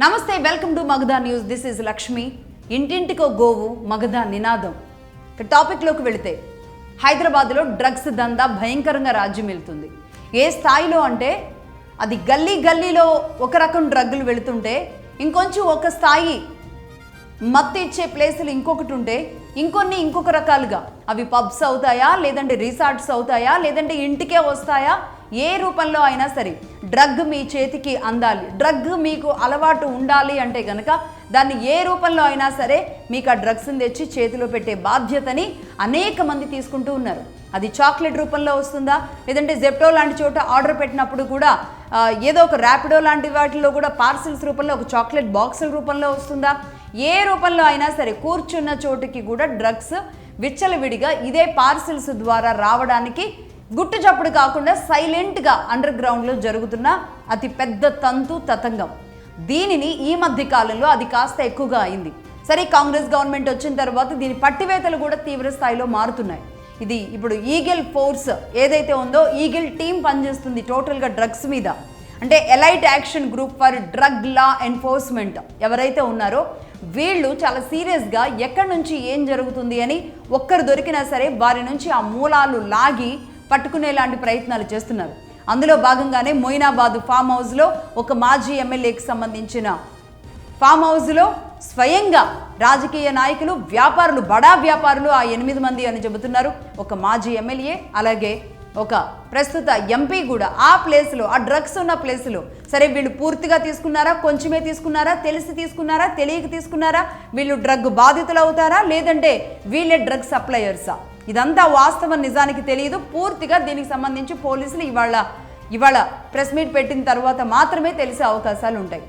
నమస్తే, welcome to Magadha news. This is Lakshmi. ఇంటింటికో గోవు మగధా నినాదం. టాపిక్లోకి వెళితే హైదరాబాద్లో డ్రగ్స్ దందా భయంకరంగా రాజ్యం వెళ్తుంది. ఏ స్థాయిలో అంటే అది గల్లీ గల్లీలో ఒక రకం డ్రగ్గులు వెళుతుంటే ఇంకొంచెం ఒక స్థాయి మత్తు ఇచ్చే ప్లేసులు ఇంకొకటి ఉంటే ఇంకొన్ని ఇంకొక రకాలుగా అవి పబ్స్ అవుతాయా, లేదంటే రిసార్ట్స్ అవుతాయా, లేదంటే ఇంటికే వస్తాయా, ఏ రూపంలో అయినా సరే డ్రగ్ మీ చేతికి అందాలి, డ్రగ్ మీకు అలవాటు ఉండాలి అంటే కనుక దాన్ని ఏ రూపంలో అయినా సరే మీకు ఆ డ్రగ్స్ని తెచ్చి చేతిలో పెట్టే బాధ్యతని అనేక మంది తీసుకుంటూ ఉన్నారు. అది చాక్లెట్ రూపంలో వస్తుందా, లేదంటే జెప్టో లాంటి చోట ఆర్డర్ పెట్టినప్పుడు కూడా ఏదో ఒక ర్యాపిడో లాంటి వాటిల్లో కూడా పార్సిల్స్ రూపంలో ఒక చాక్లెట్ బాక్సుల రూపంలో వస్తుందా, ఏ రూపంలో అయినా సరే కూర్చున్న చోటుకి కూడా డ్రగ్స్ విచ్చలవిడిగా ఇదే పార్సిల్స్ ద్వారా రావడానికి గుట్టు చప్పుడు కాకుండా సైలెంట్గా అండర్ గ్రౌండ్లో జరుగుతున్న అతి పెద్ద తతంగం. దీనిని ఈ మధ్య కాలంలో అది కాస్త ఎక్కువగా అయింది. సరే, కాంగ్రెస్ గవర్నమెంట్ వచ్చిన తర్వాత దీని పట్టివేతలు కూడా తీవ్ర స్థాయిలో మారుతున్నాయి. ఇది ఇప్పుడు ఈగిల్ ఫోర్స్ ఏదైతే ఉందో, ఈగిల్ టీం పనిచేస్తుంది టోటల్గా డ్రగ్స్ మీద. అంటే elite action group for drug law enforcement ఎవరైతే ఉన్నారో వీళ్ళు చాలా సీరియస్గా ఎక్కడి నుంచి ఏం జరుగుతుంది అని ఒక్కరు దొరికినా సరే వారి నుంచి ఆ మూలాలు లాగి పట్టుకునేలాంటి ప్రయత్నాలు చేస్తున్నారు. అందులో భాగంగానే మొయినాబాద్ ఫామ్ హౌస్లో ఒక మాజీ ఎమ్మెల్యేకి సంబంధించిన ఫామ్ హౌస్లో స్వయంగా రాజకీయ నాయకులు, వ్యాపారులు, బడా వ్యాపారులు ఆ 8 మంది అని చెబుతున్నారు. ఒక మాజీ ఎమ్మెల్యే, అలాగే ఒక ప్రస్తుత ఎంపీ కూడా ఆ ప్లేస్లో, ఆ డ్రగ్స్ ఉన్న ప్లేస్లో. సరే, వీళ్ళు పూర్తిగా తీసుకున్నారా, కొంచెమే తీసుకున్నారా, తెలిసి తీసుకున్నారా, తెలియక తీసుకున్నారా, వీళ్ళు డ్రగ్ బాధితులు అవుతారా, లేదంటే వీళ్ళే డ్రగ్ సప్లయర్సా, ఇదంతా వాస్తవం నిజానికి తెలియదు. పూర్తిగా దీనికి సంబంధించి పోలీసులు ఇవాళ ప్రెస్ మీట్ పెట్టిన తర్వాత మాత్రమే తెలిసే అవకాశాలు ఉంటాయి.